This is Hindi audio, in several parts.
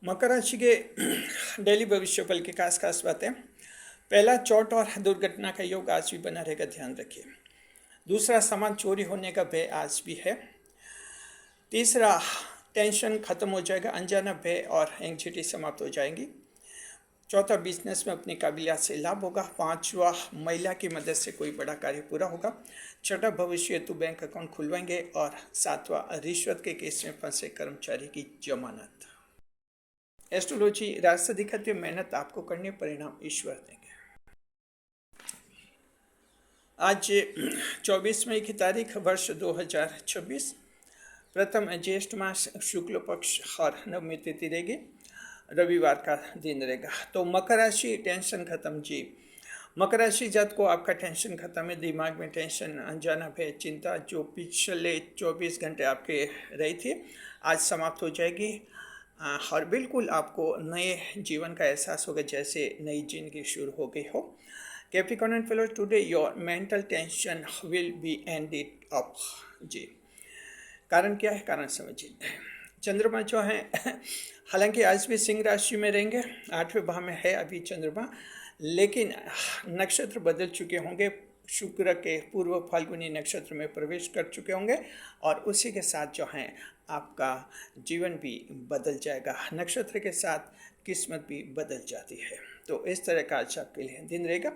मकर राशि के डेली भविष्यफल की खास खास बातें। पहला, चोट और दुर्घटना का योग आज भी बना रहेगा, ध्यान रखिए। दूसरा, सामान चोरी होने का भय आज भी है। तीसरा, टेंशन खत्म हो जाएगा, अनजाना भय और एंग्जाइटी समाप्त हो जाएंगी। चौथा, बिजनेस में अपनी काबिलियत से लाभ होगा। पांचवा, महिला की मदद से कोई बड़ा कार्य पूरा होगा। छठा, भविष्य हेतु बैंक अकाउंट खुलवाएंगे। और सातवां, रिश्वत के केस में फंसे कर्मचारी की जमानत। एस्ट्रोलॉजी रास्ता दिखाती है, मेहनत आपको करनी, परिणाम ईश्वर देंगे। आज 24 मई की तारीख, वर्ष 2026, प्रथम ज्येष्ठ मास, शुक्ल पक्ष और नवमी तिथि रहेगी, रविवार का दिन रहेगा। तो मकर राशि, टेंशन खत्म जी। मकर राशि जात को आपका टेंशन खत्म है। दिमाग में टेंशन, अनजाना भय, चिंता जो पिछले 24 घंटे आपके रही थी, आज समाप्त हो जाएगी। और बिल्कुल आपको नए जीवन का एहसास होगा, जैसे नई जिंदगी शुरू हो गई हो। Capricorn and fellows, today your mental tension will be ended up जी। कारण क्या है, कारण समझिए। चंद्रमा जो है हालांकि आज भी सिंह राशि में रहेंगे, 8वें भाव में है अभी चंद्रमा, लेकिन नक्षत्र बदल चुके होंगे। शुक्र के पूर्व फाल्गुनी नक्षत्र में प्रवेश कर चुके होंगे और उसी के साथ जो है आपका जीवन भी बदल जाएगा। नक्षत्र के साथ किस्मत भी बदल जाती है। तो इस तरह का आज आपके लिए दिन रहेगा।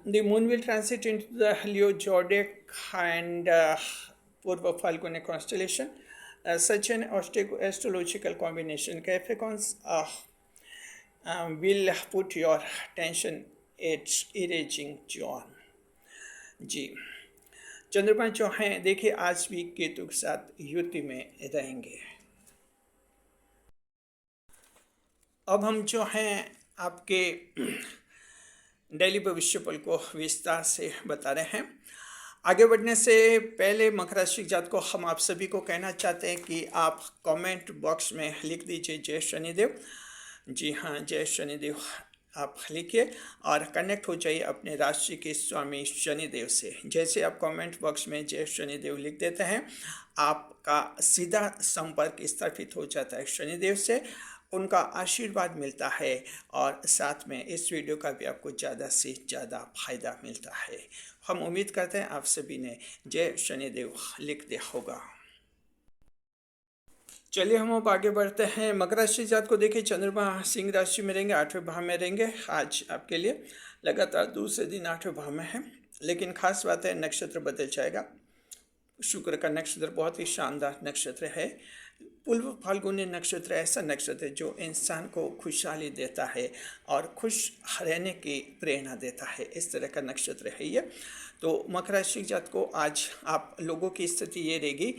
The moon will transit into the Leo zodiac and Purva Phalguni constellation, such an astrological combination Capricorns will put your tension at erasing John जी। चंद्रमा जो हैं देखिए आज भी केतु के साथ युति में रहेंगे। अब हम जो हैं आपके डेली भविष्यफल को विस्तार से बता रहे हैं। आगे बढ़ने से पहले मकर राशि जात को हम आप सभी को कहना चाहते हैं कि आप कमेंट बॉक्स में लिख दीजिए जय शनिदेव। जी हाँ, जय शनिदेव आप लिखिए और कनेक्ट हो जाइए अपने राशि के स्वामी शनिदेव से। जैसे आप कमेंट बॉक्स में जय शनिदेव लिख देते हैं, आपका सीधा संपर्क स्थापित हो जाता है शनिदेव से, उनका आशीर्वाद मिलता है और साथ में इस वीडियो का भी आपको ज़्यादा से ज़्यादा फायदा मिलता है। हम उम्मीद करते हैं आप सभी ने जय शनिदेव लिख दिया होगा। चलिए हम अब आगे बढ़ते हैं। मकर राशि जात को देखिए, चंद्रमा सिंह राशि में रहेंगे, 8वें भाव में रहेंगे। आज आपके लिए लगातार दूसरे दिन 8वें भाव में है, लेकिन खास बात है नक्षत्र बदल जाएगा। शुक्र का नक्षत्र बहुत ही शानदार नक्षत्र है। पूर्व फाल्गुनी नक्षत्र ऐसा नक्षत्र है जो इंसान को खुशहाली देता है और खुश रहने की प्रेरणा देता है, इस तरह का नक्षत्र है ये। तो मकर राशि जात को आज आप लोगों की स्थिति ये रहेगी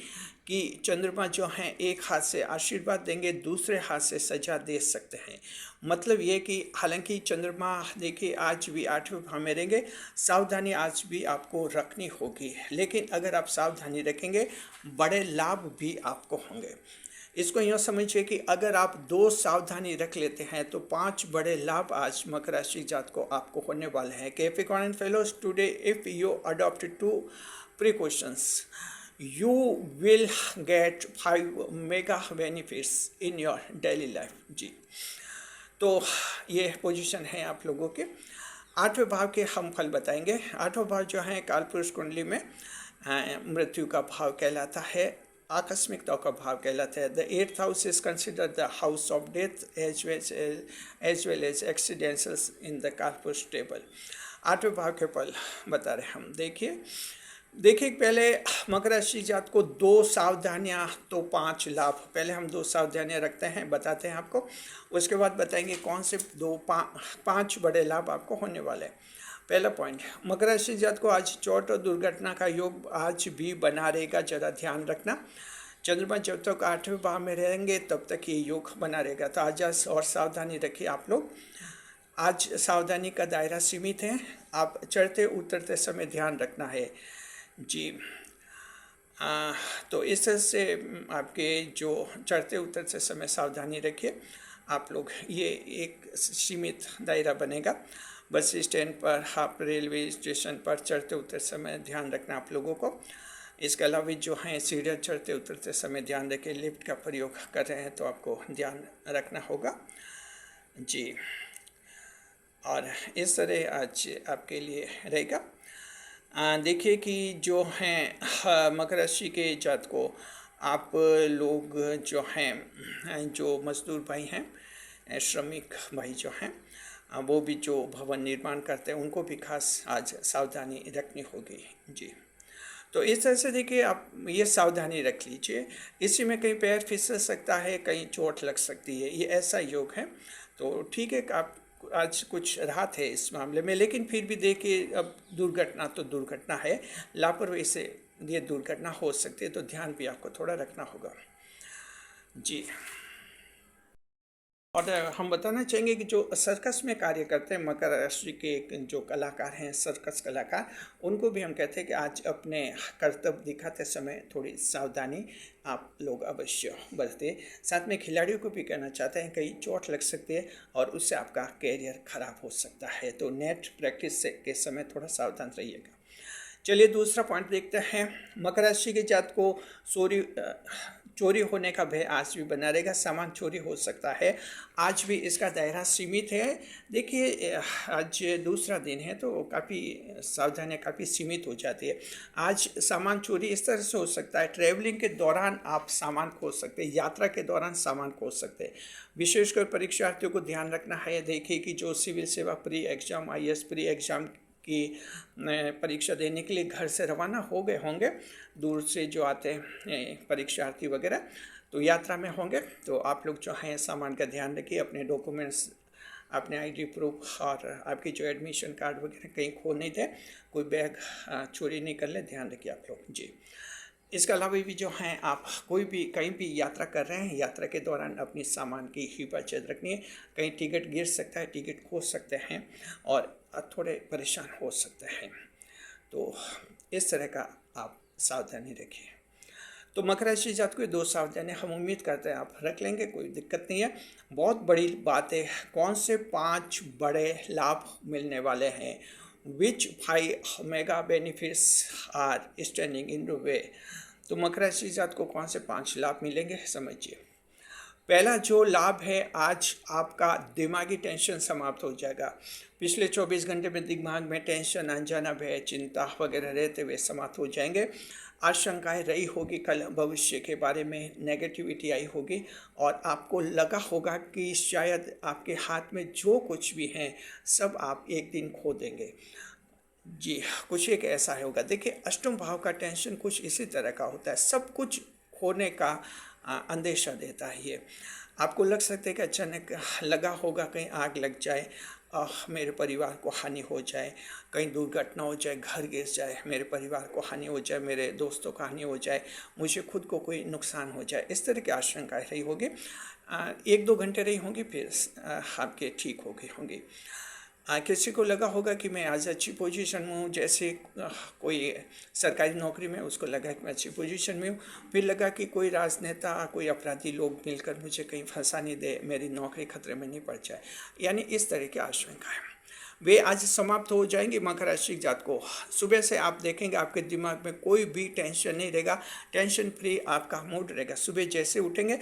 कि चंद्रमा जो हैं एक हाथ से आशीर्वाद देंगे, दूसरे हाथ से सजा दे सकते हैं। मतलब ये कि हालांकि चंद्रमा देखिए आज भी 8वें भाव में रहेंगे, सावधानी आज भी आपको रखनी होगी, लेकिन अगर आप सावधानी रखेंगे बड़े लाभ भी आपको होंगे। इसको यूँ समझिए कि अगर आप 2 सावधानी रख लेते हैं तो 5 बड़े लाभ आज मकर राशि जात को आपको होने वाले हैं। Capricorn and fellows, today if you adopt 2 precautions you will get 5 mega benefits in your daily life जी। तो ये पोजीशन है आप लोगों के। 8वें भाव के हम फल बताएंगे। 8वां भाव जो है कालपुरुष कुंडली में मृत्यु का भाव कहलाता है, आकस्मिकता का भाव कहलाता है। The 8th house is consider the house of death as well as accidentals in the Kalpurush table. 8वें भाव के फल बता रहे हम। देखिए पहले मकर राशि जात को 2 सावधानियाँ तो 5 लाभ। पहले हम 2 सावधानियाँ रखते हैं, बताते हैं आपको, उसके बाद बताएंगे कौन से 5 बड़े लाभ आपको होने वाले हैं। पहला पॉइंट, मकर राशि जात को आज चोट और दुर्घटना का योग आज भी बना रहेगा, ज़रा ध्यान रखना। चंद्रमा जब तक 8वें भाव में रहेंगे तब तक ये योग बना रहेगा, तो आज और सावधानी रखिए आप लोग। आज सावधानी का दायरा सीमित है, आप चढ़ते उतरते समय ध्यान रखना है जी। तो इस तरह से आपके जो चढ़ते उतरते समय सावधानी रखिए आप लोग, ये एक सीमित दायरा बनेगा। बस स्टैंड पर, आप रेलवे स्टेशन पर चढ़ते उतरते समय ध्यान रखना आप लोगों को। इसके अलावा जो हैं सीढ़ियाँ चढ़ते उतरते समय ध्यान रखें, लिफ्ट का प्रयोग कर रहे हैं तो आपको ध्यान रखना होगा जी। और इस तरह आज आपके लिए रहेगा। देखिए कि जो हैं मकर राशि के जातकों, आप लोग जो हैं जो मजदूर भाई हैं, श्रमिक भाई जो हैं, वो भी जो भवन निर्माण करते हैं उनको भी खास आज सावधानी रखनी होगी जी। तो इस तरह से देखिए आप ये सावधानी रख लीजिए, इसी में कहीं पैर फिसल सकता है, कहीं चोट लग सकती है, ये ऐसा योग है। तो ठीक है, आप आज कुछ राहत है इस मामले में, लेकिन फिर भी देखिए अब दुर्घटना तो दुर्घटना है, लापरवाही से ये दुर्घटना हो सकती है, तो ध्यान भी आपको थोड़ा रखना होगा जी। और हम बताना चाहेंगे कि जो सर्कस में कार्य करते हैं मकर राशि के जो कलाकार हैं, सर्कस कलाकार, उनको भी हम कहते हैं कि आज अपने कर्तव्य दिखाते समय थोड़ी सावधानी आप लोग अवश्य बरतें। साथ में खिलाड़ियों को भी कहना चाहते हैं कहीं चोट लग सकती है और उससे आपका कैरियर खराब हो सकता है, तो नेट प्रैक्टिस के समय थोड़ा सावधान रहिएगा। चलिए दूसरा पॉइंट देखते हैं। मकर राशि के जात को चोरी होने का भय आज भी बना रहेगा, सामान चोरी हो सकता है, आज भी इसका दायरा सीमित है। देखिए आज दूसरा दिन है तो काफ़ी सावधानियाँ काफ़ी सीमित हो जाती है। आज सामान चोरी इस तरह से हो सकता है, ट्रैवलिंग के दौरान आप सामान खो सकते हैं, यात्रा के दौरान सामान खो सकते हैं। विशेषकर परीक्षार्थियों को ध्यान रखना है। देखिए कि जो सिविल सेवा pre exam, IAS pre exam की परीक्षा देने के लिए घर से रवाना हो गए होंगे, दूर से जो आते हैं परीक्षार्थी वगैरह, तो यात्रा में होंगे, तो आप लोग जो हैं सामान का ध्यान रखिए, अपने डॉक्यूमेंट्स, अपने ID प्रूफ और आपकी जो एडमिशन कार्ड वगैरह कहीं खो नहीं दे, कोई बैग चोरी नहीं कर ले, ध्यान रखिए आप लोग जी। इसके अलावा भी जो हैं आप कोई भी कहीं भी यात्रा कर रहे हैं, यात्रा के दौरान अपनी सामान की हिफाजत रखनी है। कहीं टिकट गिर सकता है, टिकट खो सकते हैं और थोड़े परेशान हो सकते हैं, तो इस तरह का आप सावधानी रखिए। तो मकर राशि जात को 2 सावधानी हम उम्मीद करते हैं आप रख लेंगे, कोई दिक्कत नहीं है। बहुत बड़ी बात है, कौन से 5 बड़े लाभ मिलने वाले हैं, which 5 mega benefits are standing in the way. तो मकर राशि जात को कौन से 5 लाभ मिलेंगे समझिए। पहला जो लाभ है, आज आपका दिमागी टेंशन समाप्त हो जाएगा। पिछले 24 घंटे में दिमाग में टेंशन, अनजाना भय, चिंता वगैरह रहते हुए समाप्त हो जाएंगे। आशंकाएं रही होगी, कल भविष्य के बारे में नेगेटिविटी आई होगी और आपको लगा होगा कि शायद आपके हाथ में जो कुछ भी है सब आप एक दिन खो देंगे जी। कुछ एक ऐसा होगा। देखिए अष्टम भाव का टेंशन कुछ इसी तरह का होता है, सब कुछ खोने का अंदेशा देता है ये। आपको लग सकता है कि अचानक लगा होगा कहीं आग लग जाए, मेरे परिवार को हानि हो जाए, कहीं दुर्घटना हो जाए, घर गिर जाए, मेरे परिवार को हानि हो जाए, मेरे दोस्तों को हानि हो जाए, मुझे खुद को कोई नुकसान हो जाए, इस तरह की आशंकाएँ रही होगी। 1-2 घंटे रही होंगी, फिर आपके ठीक हो गई होंगी। किसी को लगा होगा कि मैं आज अच्छी पोजीशन में हूँ, जैसे कोई सरकारी नौकरी में उसको लगा कि मैं अच्छी पोजीशन में हूँ, फिर लगा कि कोई राजनेता, कोई अपराधी लोग मिलकर मुझे कहीं फंसा नहीं दे, मेरी नौकरी खतरे में नहीं पड़ जाए, यानी इस तरह की आशंकाएं वे आज समाप्त हो जाएंगी। मकर राशि जात को सुबह से आप देखेंगे आपके दिमाग में कोई भी टेंशन नहीं रहेगा, टेंशन फ्री आपका मूड रहेगा। सुबह जैसे उठेंगे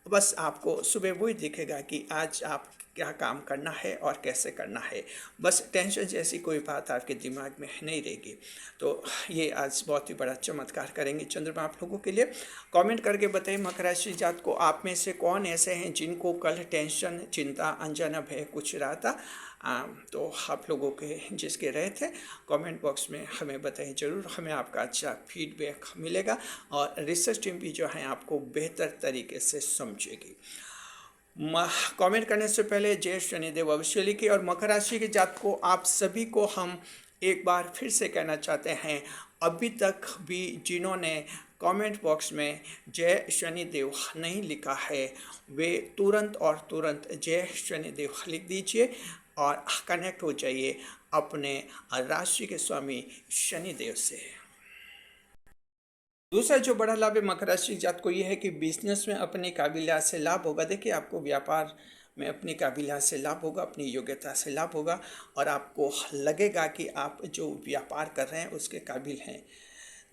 बस आपको सुबह वही दिखेगा कि आज आप क्या काम करना है और कैसे करना है, बस टेंशन जैसी कोई बात आपके दिमाग में नहीं रहेगी। तो ये आज बहुत ही बड़ा चमत्कार करेंगे चंद्रमा आप लोगों के लिए। कमेंट करके बताइए मकर राशि जात को आप में से कौन ऐसे हैं जिनको कल टेंशन, चिंता, अनजाना भय कुछ रहा था, तो आप लोगों के जिसके रहे थे कमेंट बॉक्स में हमें बताइए ज़रूर, हमें आपका अच्छा फीडबैक मिलेगा और रिसर्च टीम भी जो है आपको बेहतर तरीके से समझेगी। कमेंट करने से पहले जय शनिदेव अवश्य लिखिए। और मकर राशि के जात को आप सभी को हम एक बार फिर से कहना चाहते हैं, अभी तक भी जिन्होंने कमेंट बॉक्स में जय शनिदेव नहीं लिखा है वे तुरंत और तुरंत जय शनिदेव लिख दीजिए और कनेक्ट हो जाइए अपने राशि के स्वामी शनिदेव से। दूसरा जो बड़ा लाभ है मकर राशि जात को ये है कि बिजनेस में अपनी काबिलियत से लाभ होगा। देखिए आपको व्यापार में अपनी काबिलियत से लाभ होगा, अपनी योग्यता से लाभ होगा और आपको लगेगा कि आप जो व्यापार कर रहे हैं उसके काबिल हैं।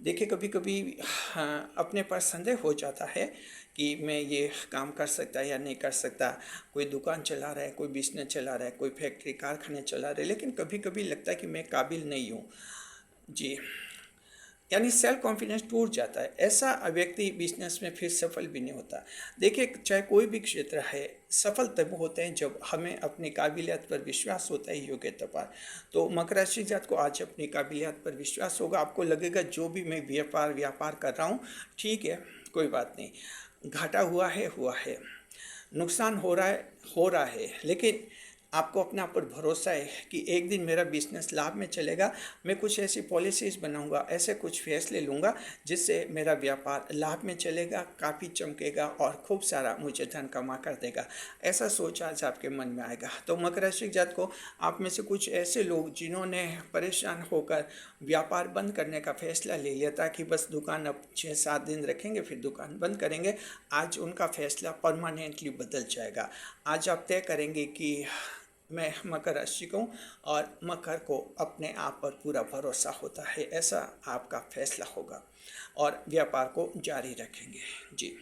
देखिए कभी कभी हाँ, अपने पर संदेह हो जाता है कि मैं ये काम कर सकता या नहीं कर सकता। कोई दुकान चला रहा है, कोई बिजनेस चला रहा है, कोई फैक्ट्री कारखाने चला रहे, लेकिन कभी कभी लगता है कि मैं काबिल नहीं हूँ। जी, यानी सेल्फ कॉन्फिडेंस टूट जाता है। ऐसा व्यक्ति बिजनेस में फिर सफल भी नहीं होता। देखिए चाहे कोई भी क्षेत्र है, सफल तब होते हैं जब हमें अपनी काबिलियत पर विश्वास होता है, योग्यता पर। तो मकर राशि जात को आज अपनी काबिलियत पर विश्वास होगा। आपको लगेगा जो भी मैं व्यापार व्यापार कर रहा हूँ, ठीक है, कोई बात नहीं, घाटा हुआ है, नुकसान हो रहा है, लेकिन आपको अपने आप पर भरोसा है कि एक दिन मेरा बिजनेस लाभ में चलेगा। मैं कुछ ऐसी पॉलिसीज़ बनाऊंगा, ऐसे कुछ फैसले लूँगा जिससे मेरा व्यापार लाभ में चलेगा, काफ़ी चमकेगा और खूब सारा मुझे धन कमा कर देगा। ऐसा सोच आज आपके मन में आएगा। तो मकर राशि जात को आप में से कुछ ऐसे लोग जिन्होंने परेशान होकर व्यापार बंद करने का फैसला ले लिया था कि बस दुकान अब 6-7 दिन रखेंगे फिर दुकान बंद करेंगे, आज उनका फैसला परमानेंटली बदल जाएगा। आज आप तय करेंगे कि मैं मकर राशि को हूँ और मकर को अपने आप पर पूरा भरोसा होता है, ऐसा आपका फैसला होगा और व्यापार को जारी रखेंगे। जी,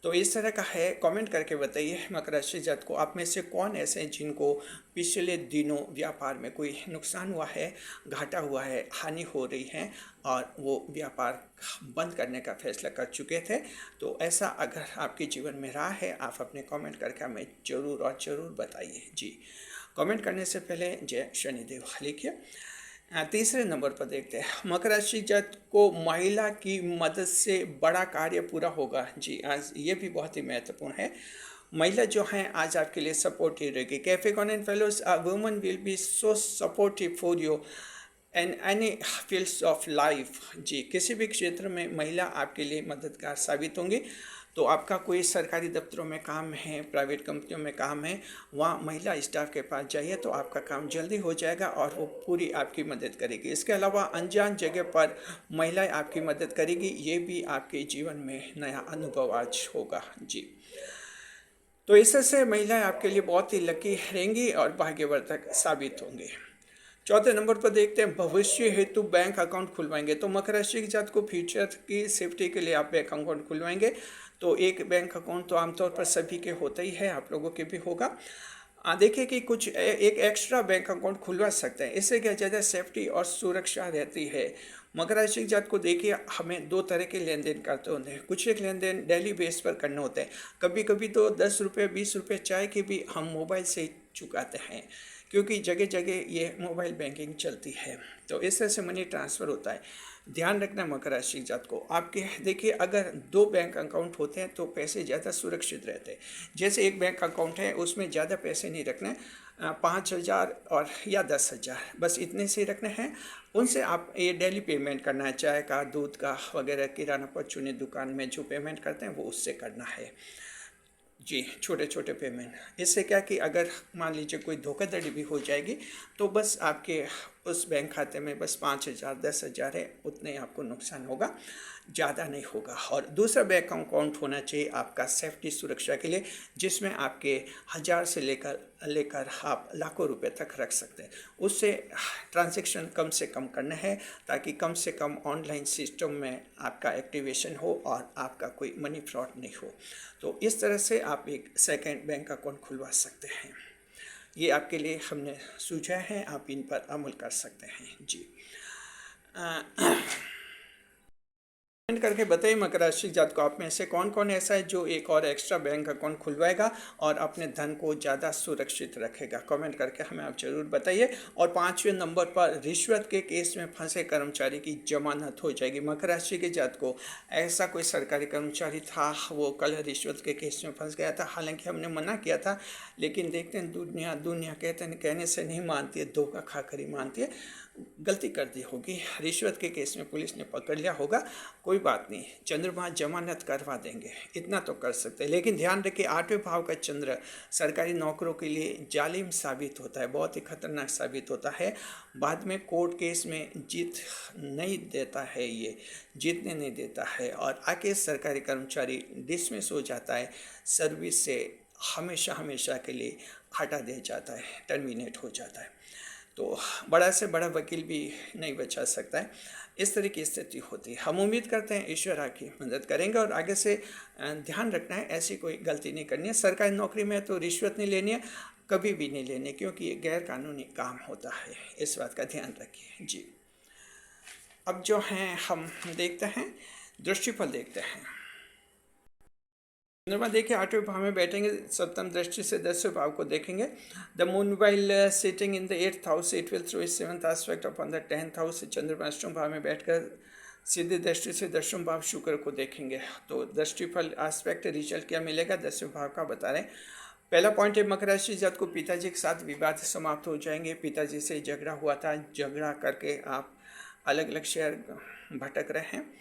तो इस तरह का है। कमेंट करके बताइए मकर राशि जात को आप में से कौन ऐसे हैं जिनको पिछले दिनों व्यापार में कोई नुकसान हुआ है, घाटा हुआ है, हानि हो रही है और वो व्यापार बंद करने का फैसला कर चुके थे। तो ऐसा अगर आपके जीवन में रहा है, आप अपने कमेंट करके हमें ज़रूर और ज़रूर बताइए। जी, कमेंट करने से पहले जय शनिदेव लिखिए। तीसरे नंबर पर देखते हैं मकर राशि जात को महिला की मदद से बड़ा कार्य पूरा होगा। जी, आज ये भी बहुत ही महत्वपूर्ण है। महिला जो हैं आज आपके लिए सपोर्टिव रहेगी। Capricorn and fellows, a woman will be so supportive for you and any fields of life. जी, किसी भी क्षेत्र में महिला आपके लिए मददगार साबित होंगी। तो आपका कोई सरकारी दफ्तरों में काम है, प्राइवेट कंपनियों में काम है, वहाँ महिला स्टाफ के पास जाइए तो आपका काम जल्दी हो जाएगा और वो पूरी आपकी मदद करेगी। इसके अलावा अनजान जगह पर महिलाएं आपकी मदद करेगी, ये भी आपके जीवन में नया अनुभव आज होगा। जी, तो इससे महिलाएं आपके लिए बहुत ही लकी रहेंगी और भाग्यवर्धक साबित होंगे। चौथे नंबर पर देखते हैं भविष्य हेतु बैंक अकाउंट खुलवाएंगे। तो मकर राशि की जात को फ्यूचर की सेफ्टी के लिए आप बैंक अकाउंट खुलवाएंगे। तो एक बैंक अकाउंट तो आमतौर पर सभी के होता ही है, आप लोगों के भी होगा। देखिए कि कुछ एक एक्स्ट्रा बैंक अकाउंट खुलवा सकते हैं, इससे क्या ज़्यादा सेफ्टी और सुरक्षा रहती है। मकर राशि की जात को देखिए हमें दो तरह के लेन देन करते होते हैं। कुछ एक लेन देन डेली बेस पर करने होते हैं, कभी कभी तो 10 रुपये 20 रुपये चाय के भी हम मोबाइल से चुकाते हैं, क्योंकि जगह जगह ये मोबाइल बैंकिंग चलती है। तो इस तरह से मनी ट्रांसफ़र होता है। ध्यान रखना मकर राशि जात को आपके, देखिए अगर दो बैंक अकाउंट होते हैं तो पैसे ज़्यादा सुरक्षित रहते हैं। जैसे एक बैंक अकाउंट है उसमें ज़्यादा पैसे नहीं रखने, 5,000 और या 10,000 बस इतने से ही रखने हैं। उनसे आप ये डेली पेमेंट करना है, चाय का, दूध का वगैरह, किराना परचूनी दुकान में जो पेमेंट करते हैं वो उससे करना है। जी, छोटे छोटे पेमेंट। इससे क्या कि अगर मान लीजिए कोई धोखाधड़ी भी हो जाएगी तो बस आपके उस बैंक खाते में बस 5,000 10,000 है, उतने ही आपको नुकसान होगा, ज़्यादा नहीं होगा। और दूसरा बैंक अकाउंट होना चाहिए आपका सेफ्टी सुरक्षा के लिए, जिसमें आपके 1,000 से लेकर आप लाखों रुपए तक रख सकते हैं। उससे ट्रांजैक्शन कम से कम करना है ताकि कम से कम ऑनलाइन सिस्टम में आपका एक्टिवेशन हो और आपका कोई मनी फ्रॉड नहीं हो। तो इस तरह से आप एक सेकंड बैंक अकाउंट खुलवा सकते हैं। ये आपके लिए हमने सूझा है, आप इन पर अमल कर सकते हैं। जी, कमेंट करके बताइए मकर राशि जात को आप में से कौन कौन ऐसा है जो एक और एक्स्ट्रा बैंक अकाउंट खुलवाएगा और अपने धन को ज़्यादा सुरक्षित रखेगा। कमेंट करके हमें आप जरूर बताइए। और 5वें नंबर पर रिश्वत के केस में फंसे कर्मचारी की जमानत हो जाएगी। मकर राशि के जात को ऐसा कोई सरकारी कर्मचारी था, वो कल रिश्वत के केस में फंस गया था। हालांकि हमने मना किया था, लेकिन देखते हैं दुनिया कहते हैं कहने से नहीं मानती है, धोखा खाकर ही मानती है। गलती कर दी होगी, रिश्वत के केस में पुलिस ने पकड़ लिया होगा, कोई बात नहीं, चंद्रमा जमानत करवा देंगे, इतना तो कर सकते हैं। लेकिन ध्यान रखिए 8वें भाव का चंद्र सरकारी नौकरों के लिए जालिम साबित होता है, बहुत ही खतरनाक साबित होता है। बाद में कोर्ट केस में जीत नहीं देता है, ये जीतने नहीं देता है और आके सरकारी कर्मचारी डिसमिस हो जाता है, सर्विस से हमेशा के लिए हटा दिया जाता है, टर्मिनेट हो जाता है। तो बड़ा से बड़ा वकील भी नहीं बचा सकता है। इस तरह की स्थिति होती है। हम उम्मीद करते हैं ईश्वर आपकी मदद करेंगे और आगे से ध्यान रखना है, ऐसी कोई गलती नहीं करनी है। सरकारी नौकरी में तो रिश्वत नहीं लेनी है, कभी भी नहीं लेनी, क्योंकि ये गैर कानूनी काम होता है, इस बात का ध्यान रखिए जी। अब जो हैं हम देखते हैं दृष्टिफल देखते हैं। चंद्रमा देखिए 8वें भाव में बैठेंगे, सप्तम दृष्टि से 10वें भाव को देखेंगे। The moon while sitting in the 8th house it will throw its 7th aspect upon the 10th house. चंद्रमा 8वें भाव में बैठकर सीधी दृष्टि से 10वें भाव शुक्र को देखेंगे। तो दृष्टिफल एस्पेक्ट रिजल्ट क्या मिलेगा 10वें भाव का बता रहे हैं। पहला पॉइंट है मकर राशि जात को पिताजी के साथ विवाद समाप्त हो जाएंगे। पिताजी से झगड़ा हुआ था, झगड़ा करके आप अलग अलग शहर भटक रहे हैं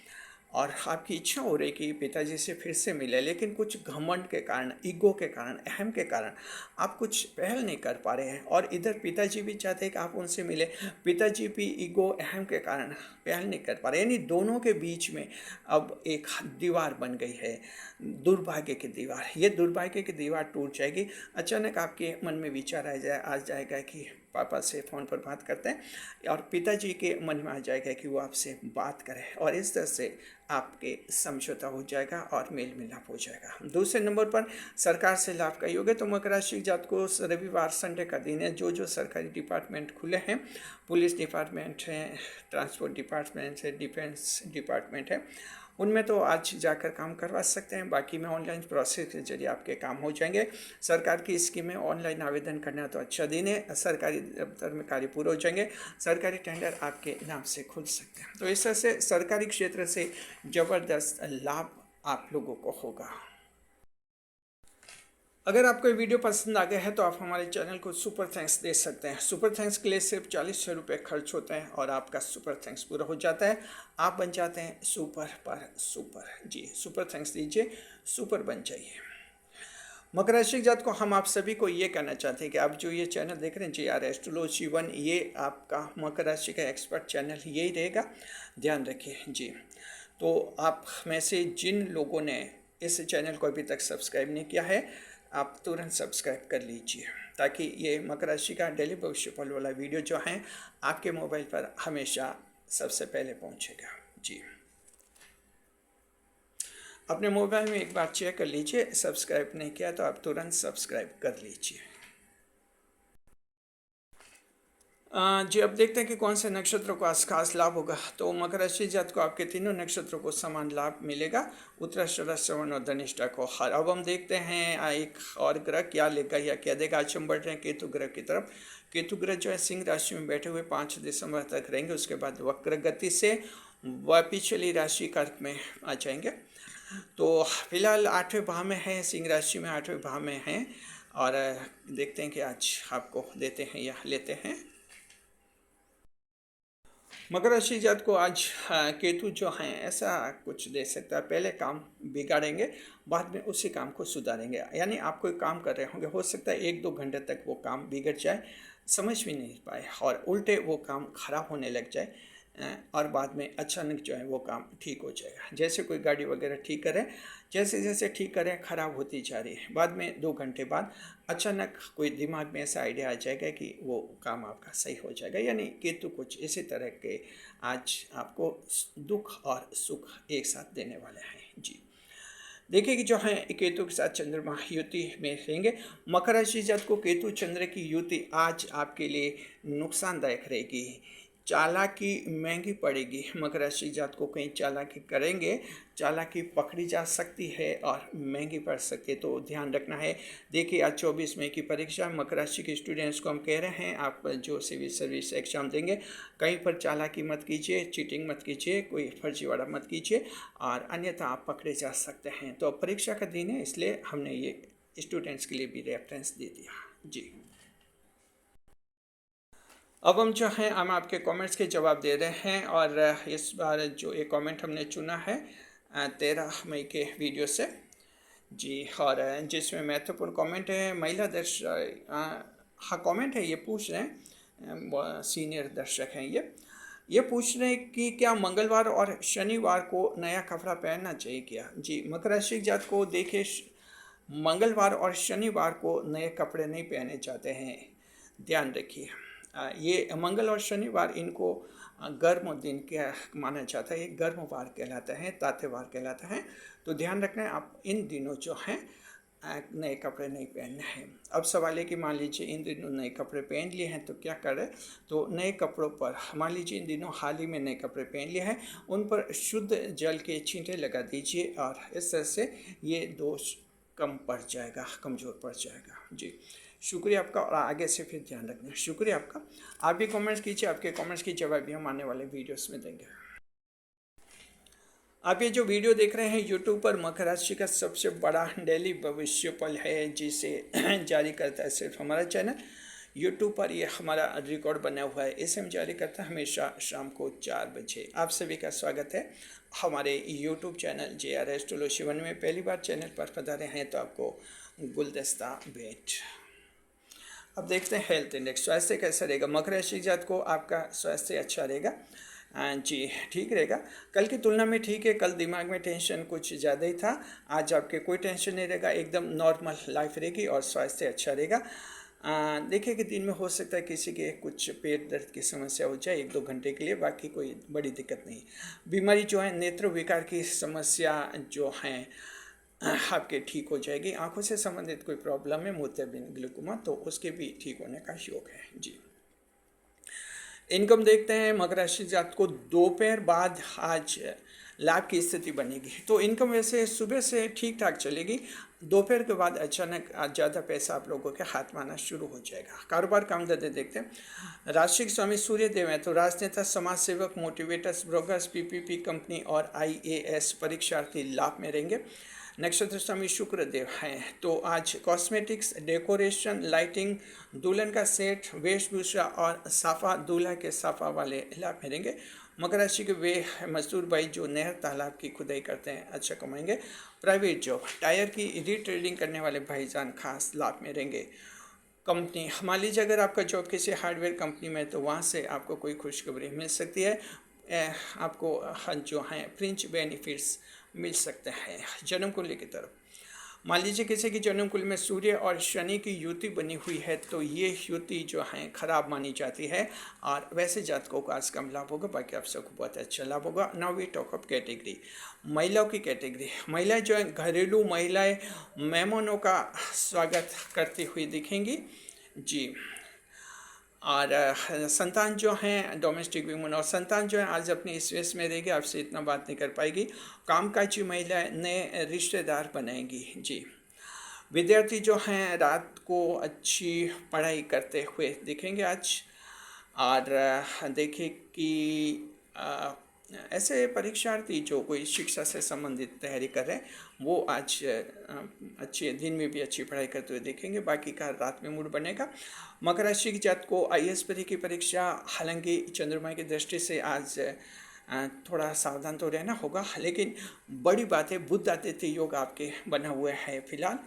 और आपकी इच्छा हो रही कि पिताजी से फिर से मिले, लेकिन कुछ घमंड के कारण, ईगो के कारण, अहम के कारण आप कुछ पहल नहीं कर पा रहे हैं। और इधर पिताजी भी चाहते हैं कि आप उनसे मिले, पिताजी भी ईगो अहम के कारण पहल नहीं कर पा रहे, यानी दोनों के बीच में अब एक दीवार बन गई है, दुर्भाग्य की दीवार। ये दुर्भाग्य की दीवार टूट जाएगी। अचानक आपके मन में विचार आ जाएगा कि पापा से फ़ोन पर बात करते हैं, और पिताजी के मन में आ जाएगा कि वो आपसे बात करें, और इस तरह से आपके समझौता हो जाएगा और मेल मिलाप हो जाएगा। दूसरे नंबर पर सरकार से लाभ का योग है। तो मकर राशि जात को रविवार संडे का दिन है। जो सरकारी डिपार्टमेंट खुले हैं, पुलिस डिपार्टमेंट है, ट्रांसपोर्ट डिपार्टमेंट है, डिफेंस डिपार्टमेंट है, उनमें तो आज जाकर काम करवा सकते हैं। बाकी में ऑनलाइन प्रोसेस के जरिए आपके काम हो जाएंगे। सरकार की स्कीमें ऑनलाइन आवेदन करना तो अच्छा दिन है। सरकारी दफ्तर में कार्य पूरे हो जाएंगे। सरकारी टेंडर आपके नाम से खुल सकते हैं। तो इस तरह से सरकारी क्षेत्र से ज़बरदस्त लाभ आप लोगों को होगा। अगर आपको ये वीडियो पसंद आ गया है तो आप हमारे चैनल को सुपर थैंक्स दे सकते हैं। सुपर थैंक्स के लिए सिर्फ 40 रुपये खर्च होते हैं और आपका सुपर थैंक्स पूरा हो जाता है। आप बन जाते हैं सुपर पर सुपर। जी, सुपर थैंक्स दीजिए, सुपर बन जाइए। मकर राशि जात को हम आप सभी को ये कहना चाहते हैं कि आप जो ये चैनल देख रहे हैं JR एस्ट्रोलॉजी 1, ये आपका मकर राशि का एक्सपर्ट चैनल यही रहेगा, ध्यान रखिए जी। तो आप में से जिन लोगों ने इस चैनल को अभी तक सब्सक्राइब नहीं किया है, आप तुरंत सब्सक्राइब कर लीजिए, ताकि ये मकर राशि का डेली भविष्यफल वाला वीडियो जो है आपके मोबाइल पर हमेशा सबसे पहले पहुंचेगा जी। अपने मोबाइल में एक बार चेक कर लीजिए, सब्सक्राइब नहीं किया तो आप तुरंत सब्सक्राइब कर लीजिए। जी, अब देखते हैं कि कौन से नक्षत्रों को आज खास लाभ होगा। तो मकर राशि जात को आपके तीनों नक्षत्रों को समान लाभ मिलेगा, उत्तराषाढ़ा, श्रवण और धनिष्ठा को। अब हम देखते हैं एक और ग्रह क्या लेगा या क्या देगा। आज हम बढ़ रहे हैं केतु ग्रह की तरफ। केतु ग्रह जो है सिंह राशि में बैठे हुए 5 दिसंबर तक रहेंगे। उसके बाद वक्र गति से वह पिछली राशि कर्क में आ जाएंगे। तो फिलहाल 8वें भाव में है, सिंह राशि में 8वें भाव में हैं, और देखते हैं कि आज आपको देते हैं या लेते हैं। मकर राशि जात को आज केतु जो हैं ऐसा कुछ दे सकता है, पहले काम बिगाड़ेंगे, बाद में उसी काम को सुधारेंगे। यानी आप कोई काम कर रहे होंगे, हो सकता है 1-2 घंटे तक वो काम बिगड़ जाए, समझ भी नहीं पाए और उल्टे वो काम खराब होने लग जाए, और बाद में अचानक जो है वो काम ठीक हो जाएगा। जैसे कोई गाड़ी वगैरह ठीक करें, जैसे जैसे ठीक करें ख़राब होती जा रही है, बाद में 2 घंटे बाद अचानक कोई दिमाग में ऐसा आइडिया आ जाएगा कि वो काम आपका सही हो जाएगा। यानी केतु कुछ इसी तरह के आज आपको दुख और सुख एक साथ देने वाले हैं जी। देखिए कि जो है केतु के साथ चंद्रमा युति में रहेंगे। मकर राशि जात को केतु चंद्र की युति आज आपके लिए नुकसानदायक रहेगी। चालाकी महंगी पड़ेगी। मकर राशि जात को कहीं चालाकी करेंगे, चालाकी पकड़ी जा सकती है और महंगी पड़ सकती है, तो ध्यान रखना है। देखिए आज 24 मई की परीक्षा मकर राशि के स्टूडेंट्स को हम कह रहे हैं, आप जो सिविल सर्विस एग्जाम देंगे कहीं पर चालाकी मत कीजिए, चीटिंग मत कीजिए, कोई फर्जीवाड़ा मत कीजिए, और अन्यथा आप पकड़े जा सकते हैं। तो परीक्षा का दिन है, इसलिए हमने ये स्टूडेंट्स के लिए भी रेफरेंस दे दिया जी। अब हम जो हैं हम आपके कमेंट्स के जवाब दे रहे हैं, और इस बार जो एक कमेंट हमने चुना है 13 मई के वीडियो से जी, और जिसमें महत्वपूर्ण कमेंट है महिला दर्शक, हाँ कमेंट है, ये पूछ रहे हैं, सीनियर दर्शक हैं ये पूछ रहे हैं कि क्या मंगलवार और शनिवार को नया कपड़ा पहनना चाहिए क्या। जी, मकर राशि जात को देखिए, मंगलवार और शनिवार को नए कपड़े नहीं पहने जाते हैं, ध्यान रखिए। ये मंगल और शनिवार इनको गर्म दिन क्या माना जाता है, ये गर्म वार कहलाता है, ताते वार कहलाता है। तो ध्यान रखना है आप इन दिनों जो हैं नए कपड़े नहीं पहनने हैं। अब सवाल है कि मान लीजिए इन दिनों नए कपड़े पहन लिए हैं तो क्या करें। तो नए कपड़ों पर मान लीजिए इन दिनों हाल ही में नए कपड़े पहन लिए हैं, उन पर शुद्ध जल के छींटे लगा दीजिए और इस तरह से ये दोष कम पड़ जाएगा, कमज़ोर पड़ जाएगा। जी शुक्रिया आपका, और आगे से फिर ध्यान रखना। शुक्रिया आपका। आप भी कमेंट्स कीजिए, आपके कमेंट्स की जवाब भी हम आने वाले वीडियोस में देंगे। आप ये जो वीडियो देख रहे हैं यूट्यूब पर, मकर राशि का सबसे बड़ा डेली भविष्य फल है जिसे जारी करता है सिर्फ हमारा चैनल यूट्यूब पर। ये हमारा रिकॉर्ड बना हुआ है, इसे हम जारी करते हैं हमेशा शाम को 4 बजे। आप सभी का स्वागत है हमारे यूट्यूब चैनल JR एस्ट्रोलॉजी 1 में। पहली बार चैनल पर पधारे हैं तो आपको गुलदस्ता भेंट। अब देखते हैं हेल्थ इंडेक्स, स्वास्थ्य कैसा रहेगा। मकर राशि जात को आपका स्वास्थ्य अच्छा रहेगा, जी ठीक रहेगा। कल की तुलना में ठीक है, कल दिमाग में टेंशन कुछ ज़्यादा ही था, आज आपके कोई टेंशन नहीं रहेगा, एकदम नॉर्मल लाइफ रहेगी और स्वास्थ्य अच्छा रहेगा। देखिए कि दिन में हो सकता है किसी के कुछ पेट दर्द की समस्या हो जाए 1-2 घंटे के लिए, बाकी कोई बड़ी दिक्कत नहीं। बीमारी जो है नेत्र विकार की समस्या जो हैं आपके ठीक हो जाएगी। आंखों से संबंधित कोई प्रॉब्लम है, मोतियाबिंद ग्लूकोमा, तो उसके भी ठीक होने का योग है। जी इनकम देखते हैं मकर राशि जात को दोपहर बाद आज लाभ की स्थिति बनेगी। तो इनकम वैसे सुबह से ठीक ठाक चलेगी, दोपहर के बाद अचानक ज़्यादा पैसा आप लोगों के हाथ में आना शुरू हो जाएगा। कारोबार काम धंधे देखते हैं। राशि के स्वामी सूर्य देव हैं, तो राजनेता, समाज सेवक, मोटिवेटर्स, ब्रोकर्स, PPP कंपनी और IAS परीक्षार्थी लाभ में रहेंगे। नक्षत्र स्वामी शुक्र देव हैं, तो आज कॉस्मेटिक्स, डेकोरेशन, लाइटिंग, दुल्हन का सेट, वेशभूषा और साफा, दूल्हा के साफा वाले लाभ में रहेंगे। मकर राशि के वे मजदूर भाई जो नहर तालाब की खुदाई करते हैं अच्छा कमाएंगे। प्राइवेट जॉब, टायर की रीट्रेडिंग करने वाले भाईजान खास लाभ में रहेंगे। कंपनी, मान लीजिए अगर आपका जॉब किसी हार्डवेयर कंपनी में, तो वहाँ से आपको कोई खुशखबरी मिल सकती है, आपको जो हैं फ्रिंज बेनिफिट्स मिल सकते हैं। जन्म कुंडली की तरफ, मान लीजिए किसी की जन्म कुंडली में सूर्य और शनि की युति बनी हुई है, तो ये युति जो है खराब मानी जाती है और वैसे जातकों को आज कम लाभ होगा, बाकी आप सबको बहुत अच्छा लाभ होगा। Now we talk of category, महिलाओं की कैटेगरी। महिलाएं जो है घरेलू महिलाएं मेहमानों का स्वागत करती हुई दिखेंगी। जी और संतान जो हैं डोमेस्टिक वीमन, और संतान जो है आज अपनी स्पेस में रहेगी, आपसे इतना बात नहीं कर पाएगी। कामकाजी महिलाएं नए रिश्तेदार बनाएंगी। जी विद्यार्थी जो हैं रात को अच्छी पढ़ाई करते हुए दिखेंगे आज। और देखिए कि ऐसे परीक्षार्थी जो कोई शिक्षा से संबंधित तैयारी कर रहे हैं, वो आज अच्छे दिन में भी अच्छी पढ़ाई करते हुए देखेंगे, बाकी का रात में मूड बनेगा। मकर राशि की जात को IAS परीक्षा की परीक्षा, हालांकि चंद्रमा की दृष्टि से आज थोड़ा सावधान तो रहना होगा, लेकिन बड़ी बात है बुध आदित्य योग आपके बना हुआ है फिलहाल,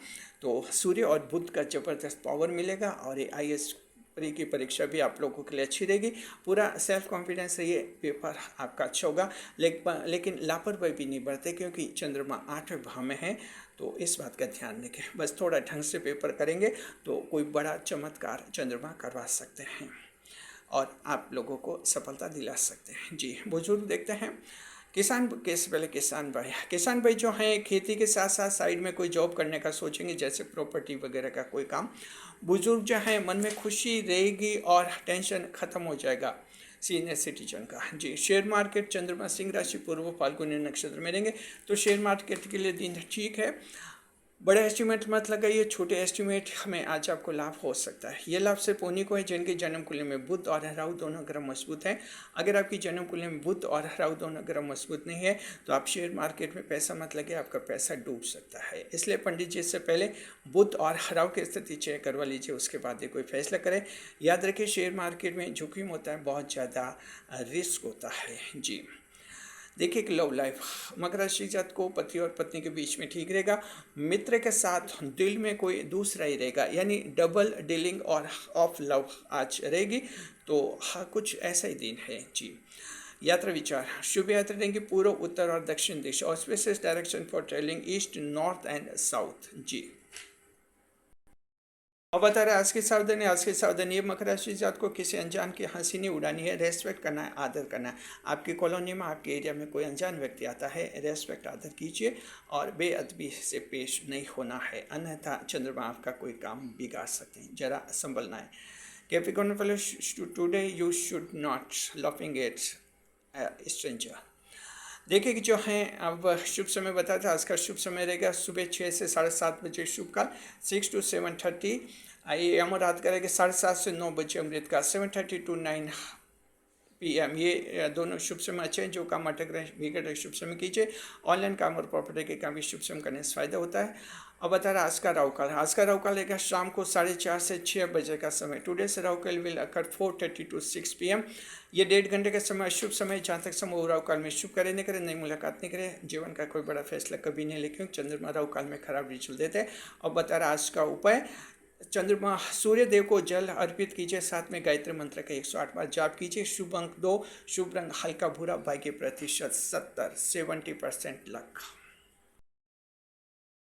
तो सूर्य और बुध का जबरदस्त पावर मिलेगा और ये IAS की परीक्षा भी आप लोगों के लिए अच्छी रहेगी। पूरा सेल्फ कॉन्फिडेंस है, ये पेपर आपका अच्छा होगा, लेकिन लापरवाही भी नहीं बरते क्योंकि चंद्रमा 8वें भाव में है, तो इस बात का ध्यान रखें। बस थोड़ा ढंग से पेपर करेंगे तो कोई बड़ा चमत्कार चंद्रमा करवा सकते हैं और आप लोगों को सफलता दिला सकते हैं। जी बुजुर्ग देखते हैं। किसान, कैसे पहले किसान भाई जो हैं खेती के साथ साथ साइड में कोई जॉब करने का सोचेंगे, जैसे प्रॉपर्टी वगैरह का कोई काम। बुजुर्ग जो हैं मन में खुशी रहेगी और टेंशन खत्म हो जाएगा सीनियर सिटीजन का। जी शेयर मार्केट, चंद्रमा सिंह राशि, पूर्व फाल्गुनी नक्षत्र में रहेंगे, तो शेयर मार्केट के लिए दिन ठीक है। बड़े एस्टिमेट मत लगाइए, छोटे एस्टिमेट में आज आपको लाभ हो सकता है। ये लाभ सिर्फ उन्हीं को है जिनकी जन्म कुंडली में बुध और राहु दोनों ग्रह मजबूत हैं। अगर आपकी जन्म कुंडली में बुध और राहु दोनों ग्रह मजबूत नहीं है तो आप शेयर मार्केट में पैसा मत लगे, आपका पैसा डूब सकता है। इसलिए पंडित जी से पहले बुध और राहु की स्थिति चेक करवा लीजिए, उसके बाद ही कोई फैसला करें। याद रखिए शेयर मार्केट में जोखिम होता है, बहुत ज़्यादा रिस्क होता है। जी देखिए कि लव लाइफ, मकर राशि जात को पति और पत्नी के बीच में ठीक रहेगा। मित्र के साथ दिल में कोई दूसरा ही रहेगा, यानी डबल डीलिंग और ऑफ लव आज रहेगी, तो हाँ कुछ ऐसा ही दिन है। जी यात्रा विचार, शुभ यात्रा रहेंगी पूर्व, उत्तर और दक्षिण दिशा, auspicious direction for travelling east, north and south. जी और बता रहे आज की सावधानी ये मकर राशि जात को किसी अनजान की हंसी नहीं उड़ानी है, रेस्पेक्ट करना है, आदर करना है। आपकी कॉलोनी में, आपके एरिया में कोई अनजान व्यक्ति आता है, रेस्पेक्ट आदर कीजिए और बेअदबी से पेश नहीं होना है, अन्यथा चंद्रमा आपका कोई काम बिगाड़ सकते हैं, जरा संभलना है। Capricorn fellow, today you should not laughing at stranger. देखिए कि जो है अब शुभ समय बताया था, आज का शुभ समय रहेगा सुबह 6 से 7:30 बजे शुभ काल, 6 to 7:30 AM, और रात का रहेगा 7:30 से 9 बजे अमृत काल, 7:30 to 9 PM। ये दोनों शुभ समय अच्छे हैं। जो काम अटक रहे बिगड़ रहे शुभ समय कीजिए। ऑनलाइन काम और प्रॉपर्टी के काम भी शुभ समय करने से फायदा होता है। अब बता रहा आज का राहु काल, आज का राहु काल रहेगा शाम को 4:30 से 6 बजे का समय। टुडे से राहु काल विल अकर 4:30 to 6 PM। ये 1.5 घंटे का समय शुभ समय। जहाँ तक समय वो राहु काल में शुभ करे नहीं करे, नई मुलाकात नहीं करे, जीवन का कोई बड़ा फैसला कभी नहीं ले, क्योंकि चंद्रमा राहु काल में खराब रिजल्ट देते हैं। अब बता रहा आज का उपाय, चंद्रमा सूर्य देव को जल अर्पित कीजिए, साथ में गायत्री मंत्र का 108 बार जाप कीजिए। शुभ अंक 2, शुभ रंग हल्का भूरा, भाग्य प्रतिशत 70, 70% लक।